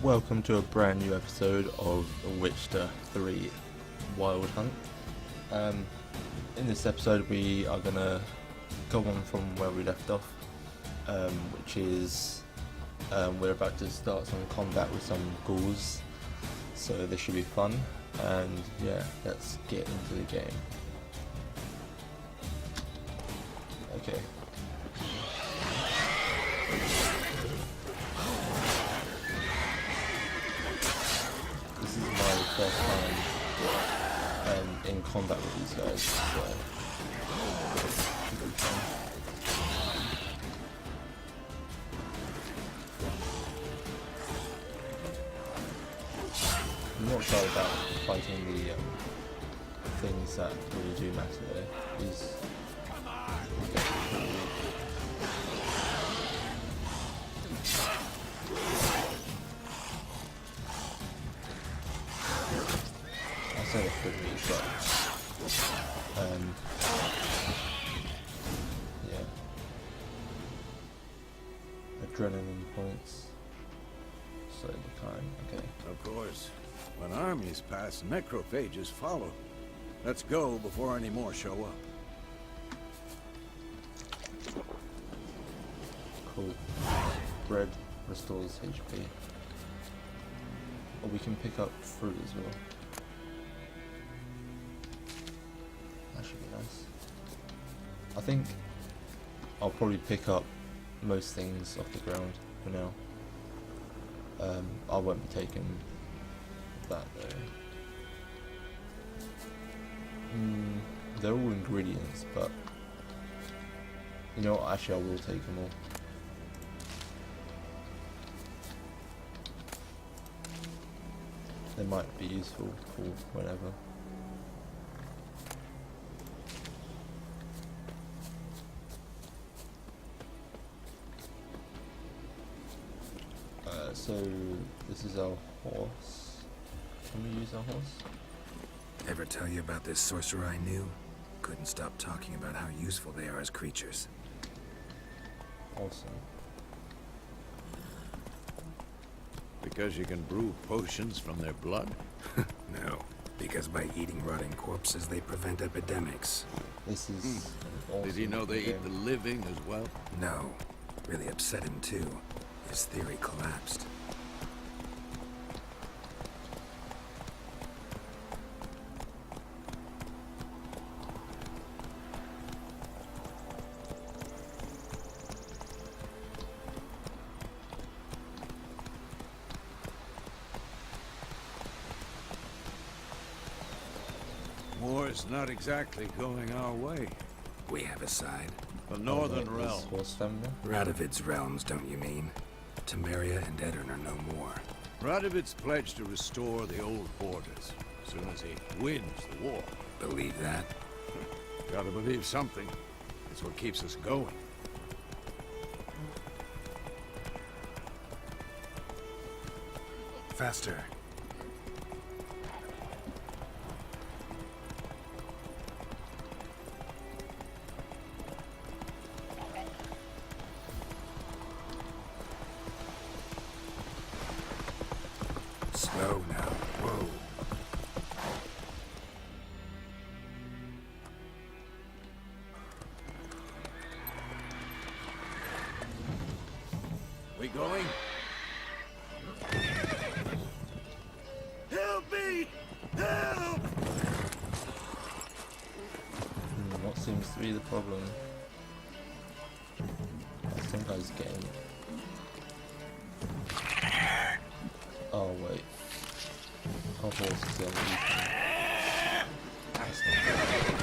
Welcome to a brand new episode of Witcher 3 Wild Hunt. In this episode we are going to go on from where we left off, which is we're about to start some combat with some ghouls, so this should be fun, and yeah, let's get into the game. Okay. This is my first time in combat with these guys, so it'll be fun. I'm not sure about fighting the things that really do matter though. These I said it could be, but yeah. Adrenaline points. Slow decline, okay. Of course. When armies pass, necrophages follow. Let's go before any more show up. Cool. Bread restores HP. Or we can pick up fruit as well. That should be nice. I think I'll probably pick up most things off the ground for now. I won't be taking that though. They're all ingredients, but you know what, actually I will take them all. They might be useful for whenever. So this is our horse. Can we use our horse? Ever tell you about this sorcerer I knew? Couldn't stop talking about how useful they are as creatures. Awesome. Because you can brew potions from their blood? No, because by eating rotting corpses they prevent epidemics. This is awesome. Did he know they eat the living as well? No, really upset him too. His theory collapsed. War's not exactly going our way. We have a side. The Northern This Realm. horse stamina. Radovid's realms, don't you mean? Temeria and Edirn are no more. Radovid's pledged to restore the old borders as soon as he wins the war. Believe that? Gotta believe something. It's what keeps us going. Faster. Slow now. Whoa. We going? Help me! Help! What seems to be the problem? Some guy's getting. Oh wait. Our horse is the only thing. That's not good.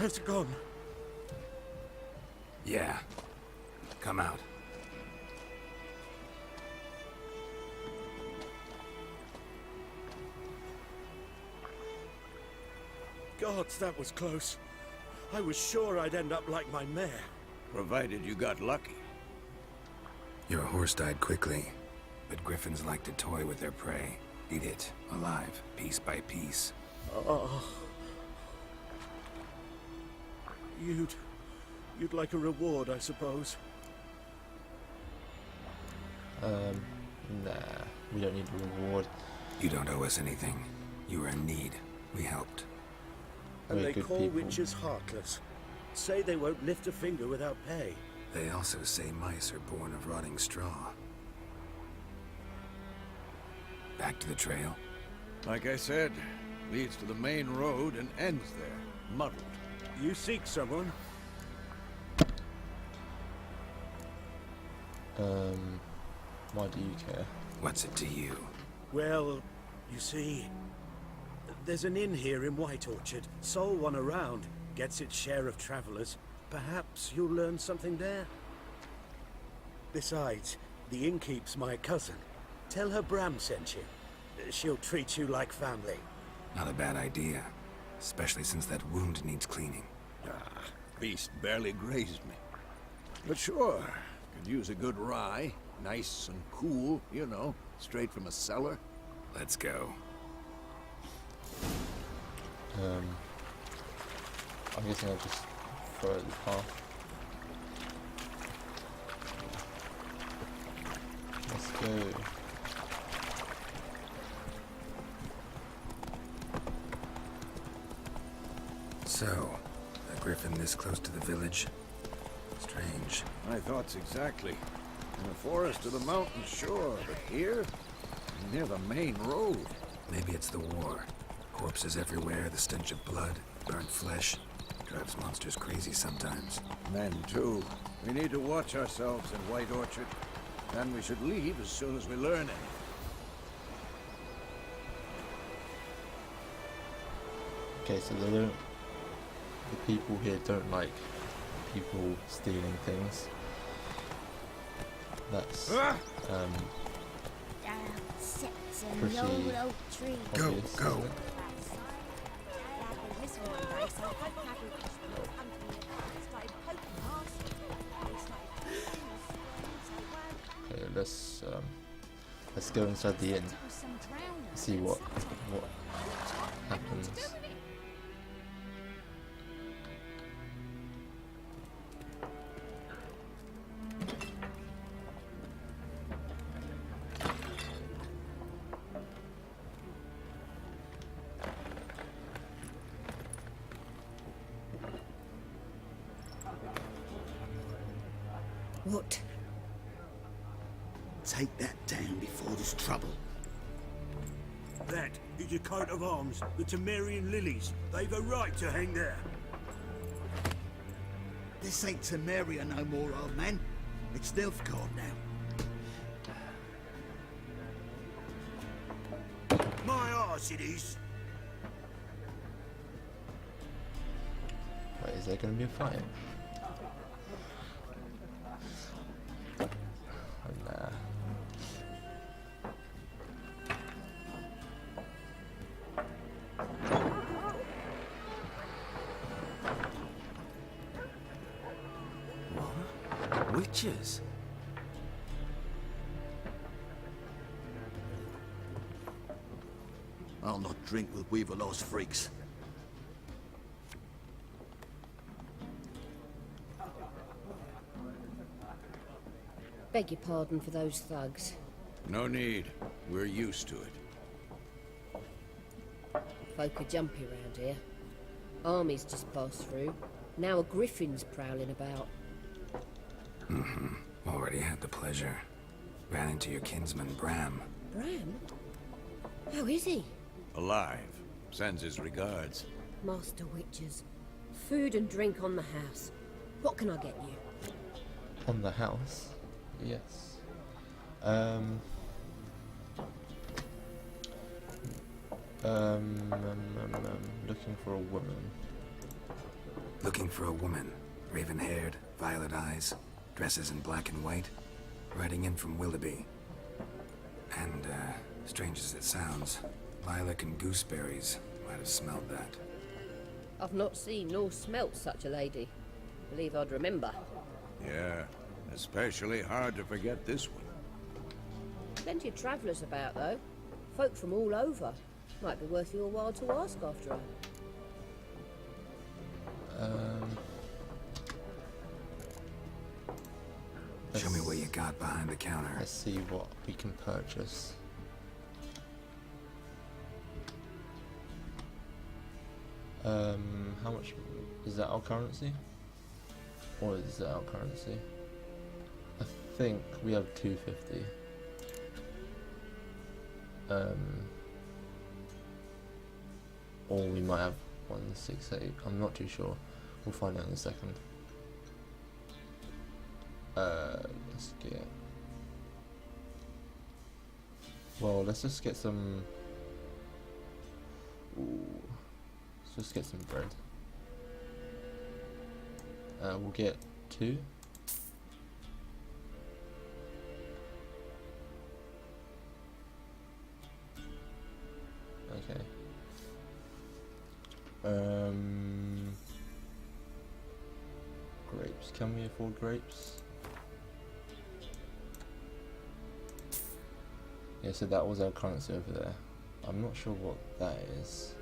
It's gone. Yeah. Come out. gods, that was close. I was sure I'd end up like my mare. Provided you got lucky. Your horse died quickly, but griffins like to toy with their prey. Eat it, alive, piece by piece. Oh. You'd like a reward, I suppose. Nah, we don't need a reward. You don't owe us anything. You were in need. We helped. And Very they good call people. witches heartless. Say they won't lift a finger without pay. They also say mice are born of rotting straw. Back to the trail? Like I said, leads to the main road and ends there, muddled. You seek someone? Why do you care? What's it to you? Well, you see, there's an inn here in White Orchard. Sole one around. Gets its share of travelers. Perhaps you'll learn something there. Besides, the innkeep's my cousin. Tell her Bram sent you. She'll treat you like family. Not a bad idea. Especially since that wound needs cleaning. Ah, beast barely grazed me. But sure, could use a good rye. Nice and cool, you know, straight from a cellar. Let's go. I'm guessing I'll just throw it at the path. Let's go. So, a griffin this close to the village? Strange. My thoughts exactly. In the forest or the mountains, sure, but here? Near the main road. Maybe it's the war. Corpses everywhere, the stench of blood, burnt flesh. Drives monsters crazy sometimes. Men, too. We need to watch ourselves in White Orchard. And we should leave as soon as we learn it. Okay, so they don't. The people here don't like people stealing things. That's Down sits in pretty the old oak tree. Go, obvious, go. isn't it? Okay, let's go inside the inn. See what happens. What? Take that down before there's trouble. That is your coat of arms, the Temerian lilies. They've a right to hang there. This ain't Temeria no more, old man. It's Nilfgaard now. My arse it is. Wait, is there going to be a fight? Oh, nah. Witches? I'll not drink with Weaverlaw's freaks. Beg your pardon for those thugs. No need. We're used to it. Folk are jumpy round here. Armies just passed through. Now a griffin's prowling about. Already had the pleasure. Ran into your kinsman, Bram. Bram? How is he? Alive. Sends his regards. Master Witches. Food and drink on the house. What can I get you? On the house? Yes. Looking for a woman. Looking for a woman. Raven-haired, violet eyes, dresses in black and white. Riding in from Willoughby. And, strange as it sounds, lilac and gooseberries might have smelled that. I've not seen nor smelt such a lady. Believe I'd remember. Yeah, especially hard to forget this one. Plenty of travellers about, though. Folk from all over. Might be worth your while to ask after her. Show me what you got behind the counter. Let's see what we can purchase. How much is that our currency? Or is that our currency? I think we have 250. Or we might have 168. I'm not too sure. We'll find out in a second. Let's get. Well, let's just get some. Ooh, let's just get some bread. We'll get 2. Okay. Grapes. Can we afford grapes? Yeah, so that was our currency over there. I'm not sure what that is,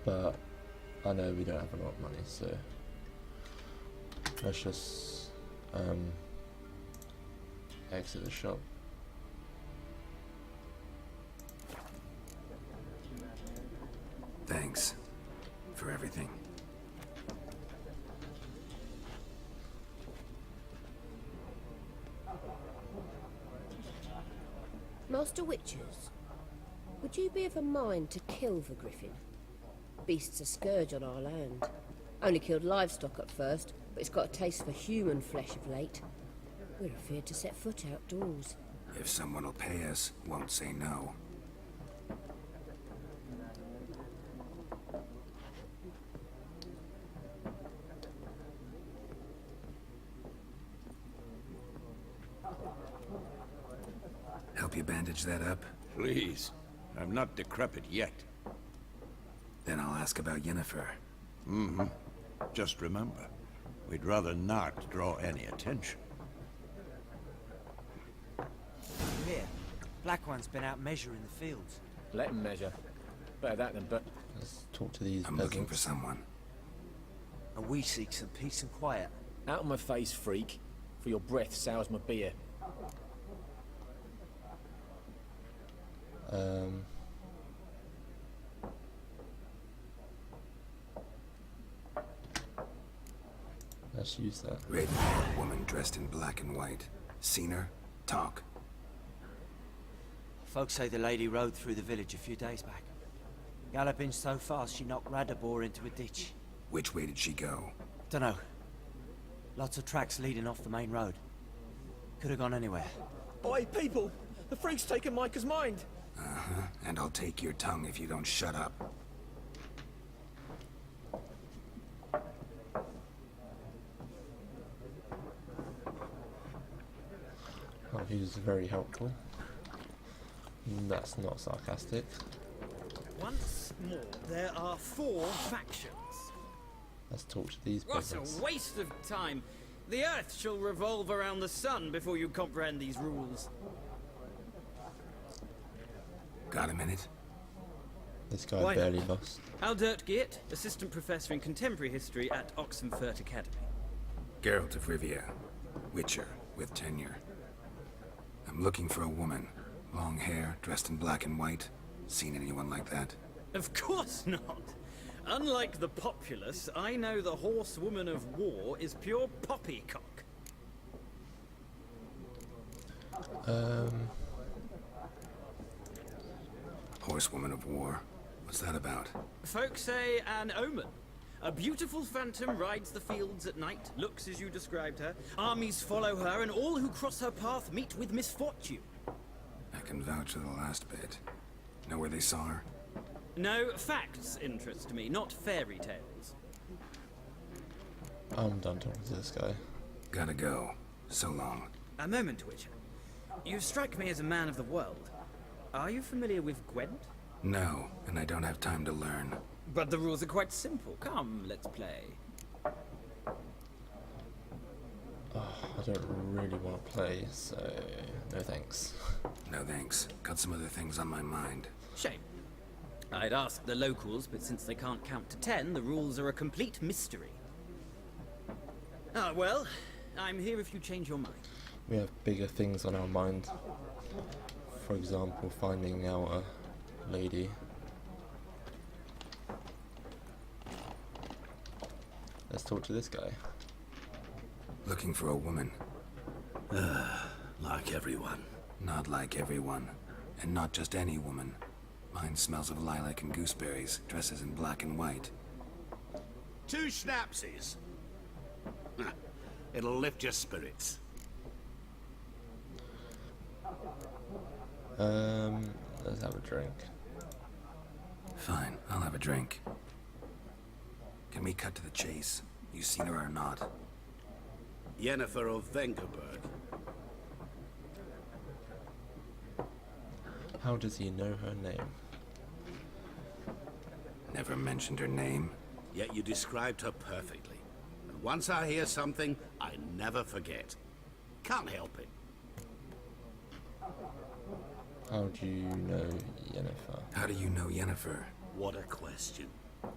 but I know we don't have a lot of money, so let's just exit the shop. Thanks for everything. Master Witchers, would you be of a mind to kill the griffin? Beast's a scourge on our land. Only killed livestock at first, but it's got a taste for human flesh of late. We're afeard to set foot outdoors. If someone will pay us, won't say no. Help you bandage that up? Please. I'm not decrepit yet. Then I'll ask about Yennefer. Mm-hmm. Just remember, we'd rather not draw any attention. Here, Black One's been out measuring the fields. Let him measure. Better that than but. Let's talk to these I'm peasants. looking for someone. And we seek some peace and quiet. Out of my face, freak. For your breath sours my beer. Let's use that. Raven-haired woman dressed in black and white. Seen her? Talk. Folks say the lady rode through the village a few days back. Galloping so fast she knocked Radabor into a ditch. Which way did she go? Dunno. Lots of tracks leading off the main road. Could have gone anywhere. Oi, people! The freak's taken Micah's mind! Uh-huh. And I'll take your tongue if you don't shut up. Oh, he was very helpful. That's not sarcastic. Once more, there are 4 factions. Let's talk to these What peasants. a waste of time! The Earth shall revolve around the sun before you comprehend these rules. Got a minute? This guy Why barely lost. Aldert Geert, Assistant Professor in Contemporary History at Oxenfurt Academy. Geralt of Rivia. Witcher, with tenure. I'm looking for a woman. Long hair, dressed in black and white. Seen anyone like that? Of course not! Unlike the populace, I know the horsewoman of war is pure poppycock. Horsewoman of war. What's that about? Folk say an omen. A beautiful phantom rides the fields at night, looks as you described her. Armies follow her, and all who cross her path meet with misfortune. I can vouch for the last bit. Know where they saw her? No, facts interest me, not fairy tales. I'm done talking to this guy. Gotta go. So long. A moment, Witcher. You strike me as a man of the world. Are you familiar with Gwent? No, and I don't have time to learn. But the rules are quite simple. Come, let's play. I don't really want to play, so no thanks. No thanks. Got some other things on my mind. Shame. I'd ask the locals, but since they can't count to 10, the rules are a complete mystery. Ah, well, I'm here if you change your mind. We have bigger things on our mind. For example, finding our lady. Let's talk to this guy. Looking for a woman. Like everyone. Not like everyone. And not just any woman. Mine smells of lilac and gooseberries, dresses in black and white. 2 schnapsies. It'll lift your spirits. Let's have a drink. Fine, I'll have a drink. Can we cut to the chase? You seen her or not? Yennefer of Vengerberg. How does he know her name? Never mentioned her name. Yet you described her perfectly. And once I hear something, I never forget. Can't help it. How do you know Yennefer? How do you know Yennefer? What a question.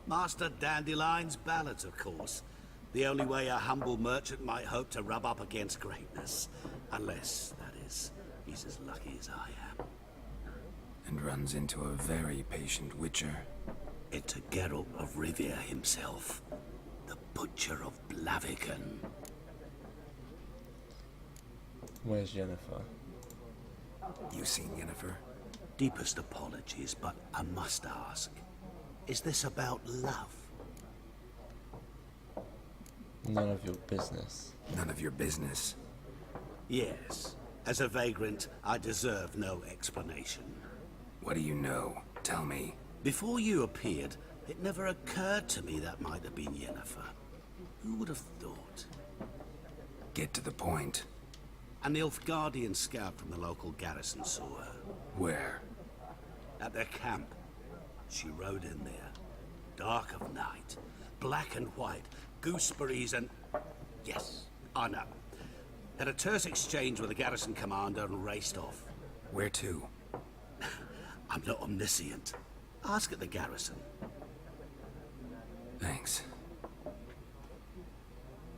Master Dandelion's ballads, of course. The only way a humble merchant might hope to rub up against greatness. Unless, that is, he's as lucky as I am. And runs into a very patient witcher. Into Geralt of Rivia himself. The Butcher of Blaviken. Where's Yennefer? You seen Yennefer? Deepest apologies, but I must ask. Is this about love? None of your business. None of your business. Yes. As a vagrant, I deserve no explanation. What do you know? Tell me. Before you appeared, it never occurred to me that might have been Yennefer. Who would have thought? Get to the point. An Nilfgaardian scout from the local garrison saw her. Where? At their camp. She rode in there. Dark of night. Black and white. Gooseberries and... Yes, I know. Had a terse exchange with the garrison commander and raced off. Where to? I'm not omniscient. Ask at the garrison. Thanks.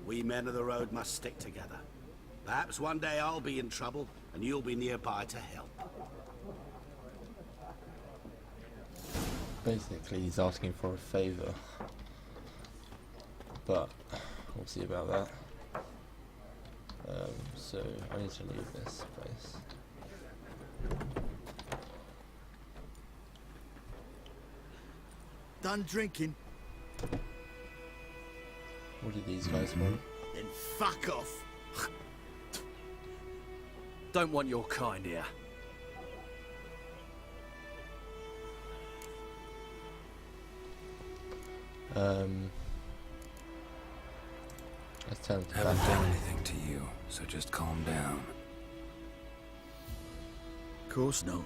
We men of the road must stick together. Perhaps one day I'll be in trouble, and you'll be nearby to help. Basically, he's asking for a favor. But we'll see about that. So I need to leave this place. Done drinking? What do these guys want? Then fuck off. Don't want your kind here. Let's tell him to Haven't back done down. anything to you, so just calm down. Of course not.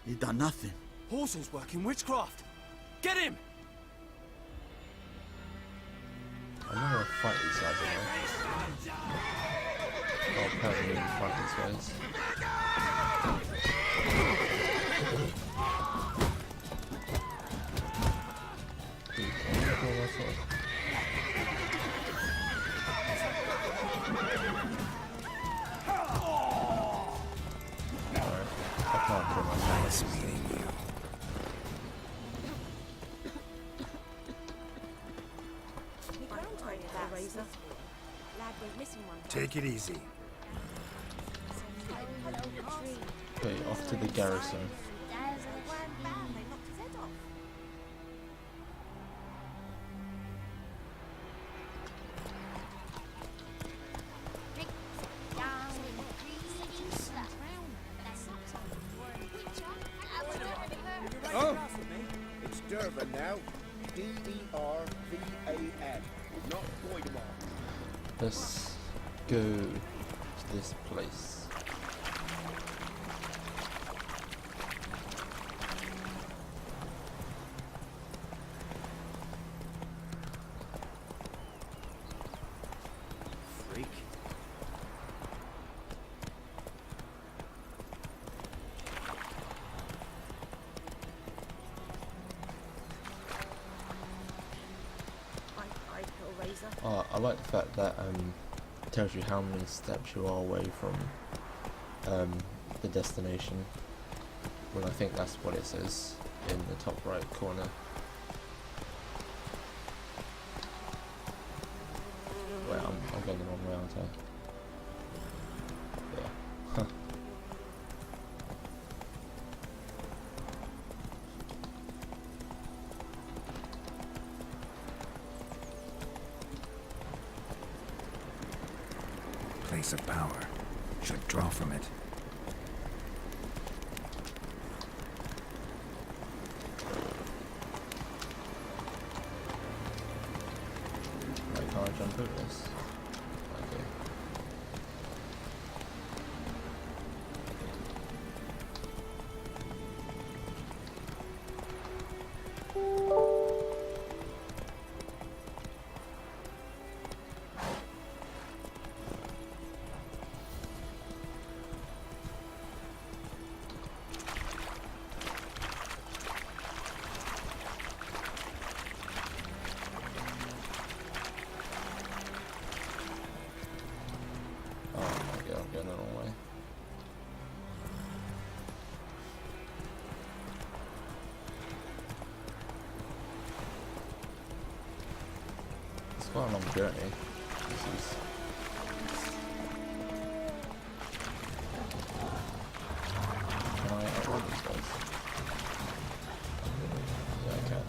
You done nothing. Horsel's working witchcraft. Get him! I know where to fight these guys anyway. Oh, apparently we didn't fight these guys. Nice meeting you. Take it easy. Okay, off to the garrison. Oh, it's Durban now. D-E-R-V-A-N, not Voidemar. Let's go to this place. like the fact that it tells you how many steps you are away from the destination. Well, I think that's what it says in the top right corner. Wait, I'm going the wrong way, aren't I? Yeah. Place of power. Should draw from it. I can't jump over this. Okay. I'm going the wrong way. It's quite a long journey. This is... Can I avoid these guys? Yeah, I can.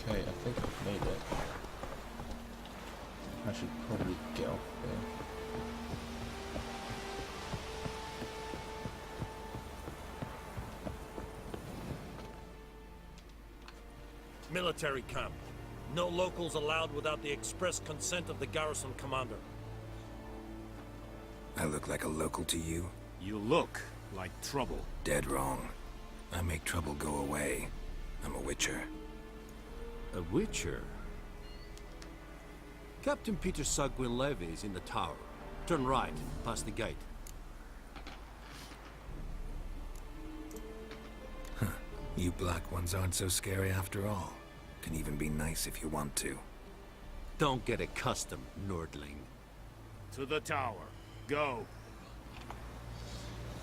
Okay, I think I've made it. I should probably get off here. Military camp. No locals allowed without the express consent of the garrison commander. I look like a local to you? You look like trouble. Dead wrong. I make trouble go away. I'm a witcher. A witcher? Captain Peter Sagwin Levy is in the tower. Turn right, past the gate. Huh. You black ones aren't so scary after all. Can even be nice if you want to. Don't get accustomed, Nordling. To the tower. Go.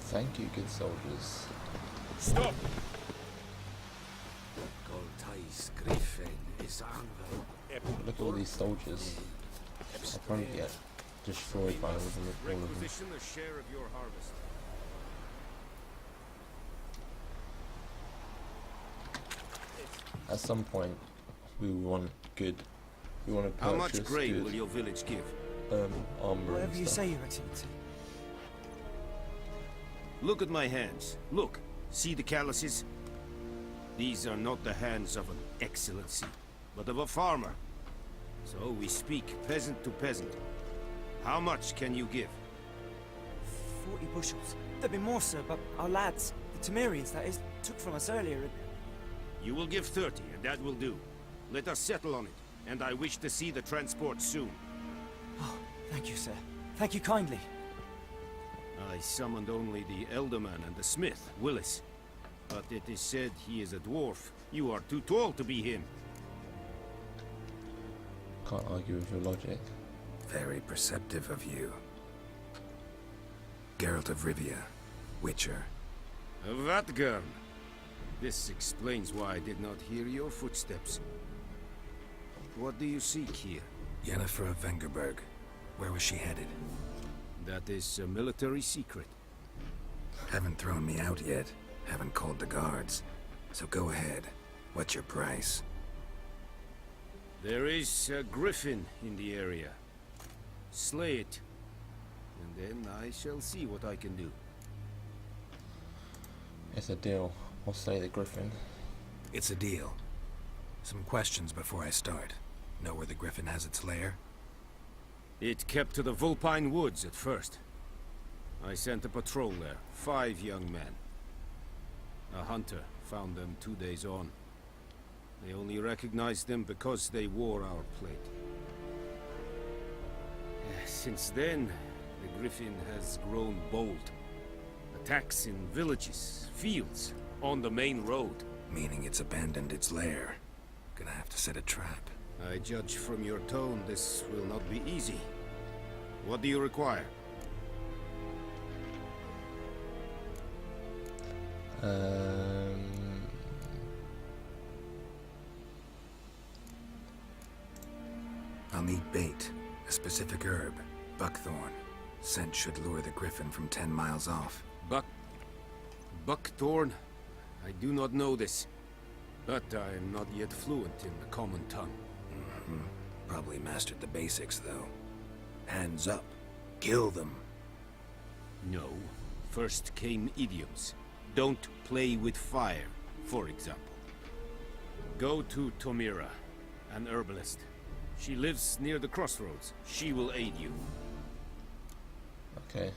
Thank you, good soldiers. Stop! Look at all these soldiers. I'll probably get destroyed by all of them. Requisition a share of your harvest. At some point, we want good. We want to purchase How much grain good, will your village give? armor Whatever and you stuff. say, Your Excellency. Look at my hands. Look. See the calluses? These are not the hands of an excellency, but of a farmer. So we speak peasant to peasant. How much can you give? 40 bushels. There'd be more, sir, but our lads, the Temerians, that is, took from us earlier. You will give 30, and that will do. Let us settle on it, and I wish to see the transport soon. Oh, thank you, sir. Thank you kindly. I summoned only the Elderman and the smith, Willis. But it is said he is a dwarf. You are too tall to be him. Can't argue with your logic. Very perceptive of you. Geralt of Rivia, Witcher. Vatgern. This explains why I did not hear your footsteps. What do you seek here? Yennefer of Vengerberg. Where was she headed? That is a military secret. Haven't thrown me out yet. Haven't called the guards. So go ahead. What's your price? There is a griffin in the area. Slay it. And then I shall see what I can do. It's a deal. I'll slay the griffin. It's a deal. Some questions before I start. Know where the griffin has its lair? It kept to the Vulpine Woods at first. I sent a patrol there, 5 young men. A hunter found them 2 days on. They only recognized them because they wore our plate. Since then, the Griffin has grown bold. Attacks in villages, fields, on the main road. Meaning it's abandoned its lair. Gonna have to set a trap. I judge from your tone this will not be easy. What do you require? I'll need bait, a specific herb, buckthorn. Scent should lure the Griffin from 10 miles off. Buckthorn? I do not know this, but I am not yet fluent in the common tongue. Probably mastered the basics, though. Hands up. Kill them. No. First came idioms. Don't play with fire, for example. Go to Tomira, an herbalist. She lives near the crossroads. She will aid you. Okay.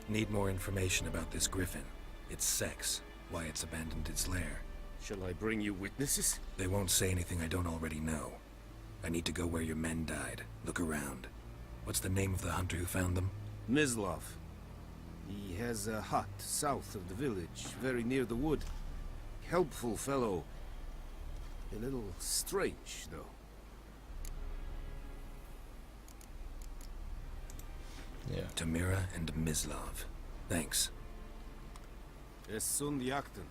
Need more information about this Griffin. Its sex, why it's abandoned its lair. Shall I bring you witnesses? They won't say anything I don't already know. I need to go where your men died. Look around. What's the name of the hunter who found them? Mislav. He has a hut south of the village, very near the wood. Helpful fellow. A little strange, though. Yeah. Tomira and Mislav. Thanks. Es sunt jakten.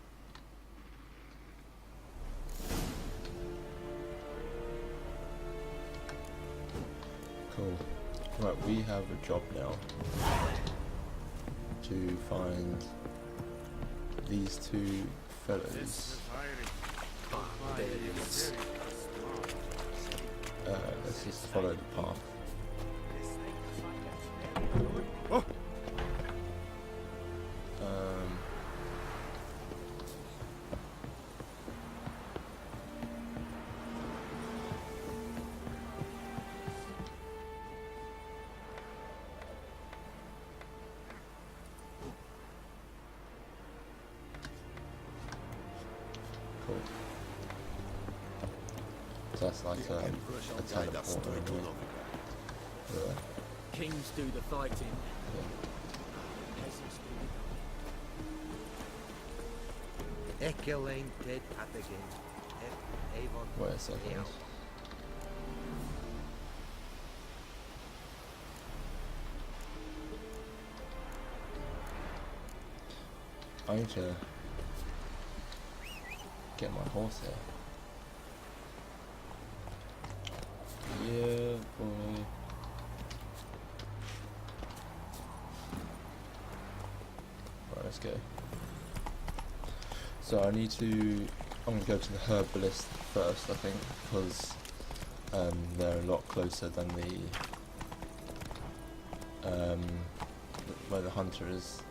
Cool. Right, we have a job now to find these two fellows. Let's just follow the path. Cool. So that's like a teleport. Kings do the fighting. Wait a second. I need to get my horse here. Yeah, boy. Right, let's go. So I need to, I'm going to go to the herbalist first, I think, because they're a lot closer than the, where the hunter is.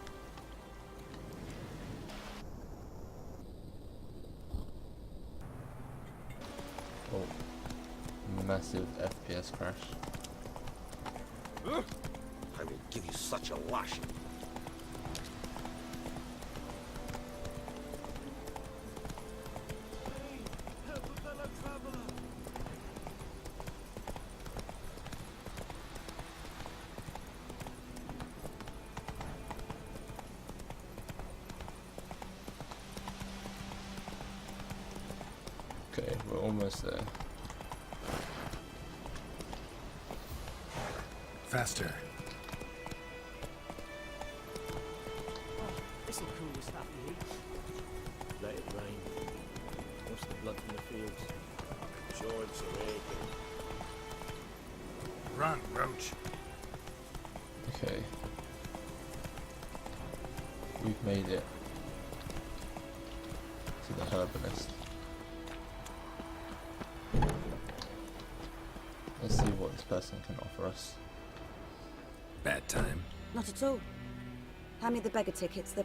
Oh, massive FPS crash. I will give you such a lashing. Okay, we're almost there. Faster. This'll cool the stuff you eat. Let it rain. What's the blood from the fields? Joints are aching. Run, Roach. Okay. We've made it to the herbalist. Let's see what this person can offer us. Bad time. Not at all. Hand me the beggar tickets, the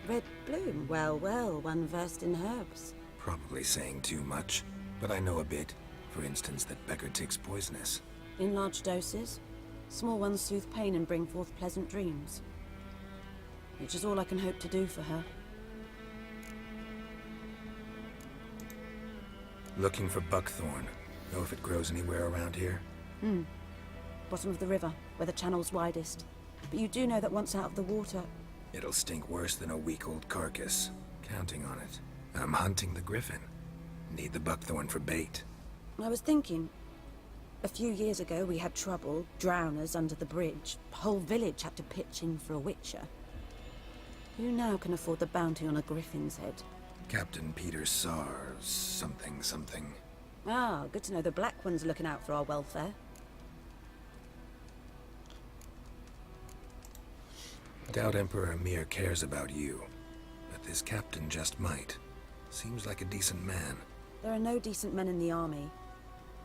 red bloom. Well, well, one versed in herbs. Probably saying too much, but I know a bit. For instance, that beggar tick's poisonous. In large doses. Small ones soothe pain and bring forth pleasant dreams. Which is all I can hope to do for her. Looking for buckthorn. Know if it grows anywhere around here? Bottom of the river, where the channel's widest. But you do know that once out of the water... It'll stink worse than a week-old carcass. Counting on it. I'm hunting the griffin. Need the buckthorn for bait. I was thinking... A few years ago we had trouble, drowners under the bridge. The whole village had to pitch in for a witcher. Who now can afford the bounty on a griffin's head? Captain Peter Sars, something. Ah, good to know the Black One's looking out for our welfare. Doubt Emperor Emir cares about you, but this captain just might. Seems like a decent man. There are no decent men in the army.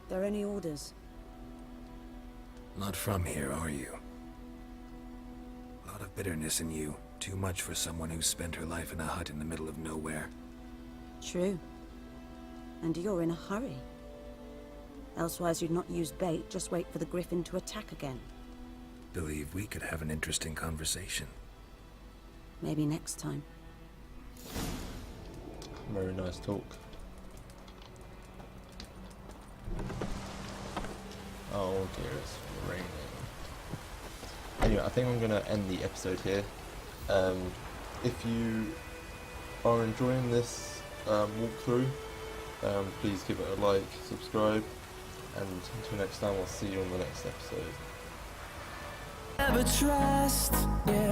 They're only orders. Not from here, are you? A lot of bitterness in you. Too much for someone who spent her life in a hut in the middle of nowhere. True. And you're in a hurry. Elsewise you'd not use bait, just wait for the griffin to attack again. Believe we could have an interesting conversation. Maybe next time. Very nice talk. Oh dear, it's raining. Anyway, I think I'm going to end the episode here. If you are enjoying this walkthrough, please give it a like, subscribe, and until next time, I'll see you on the next episode. Never trust, yeah.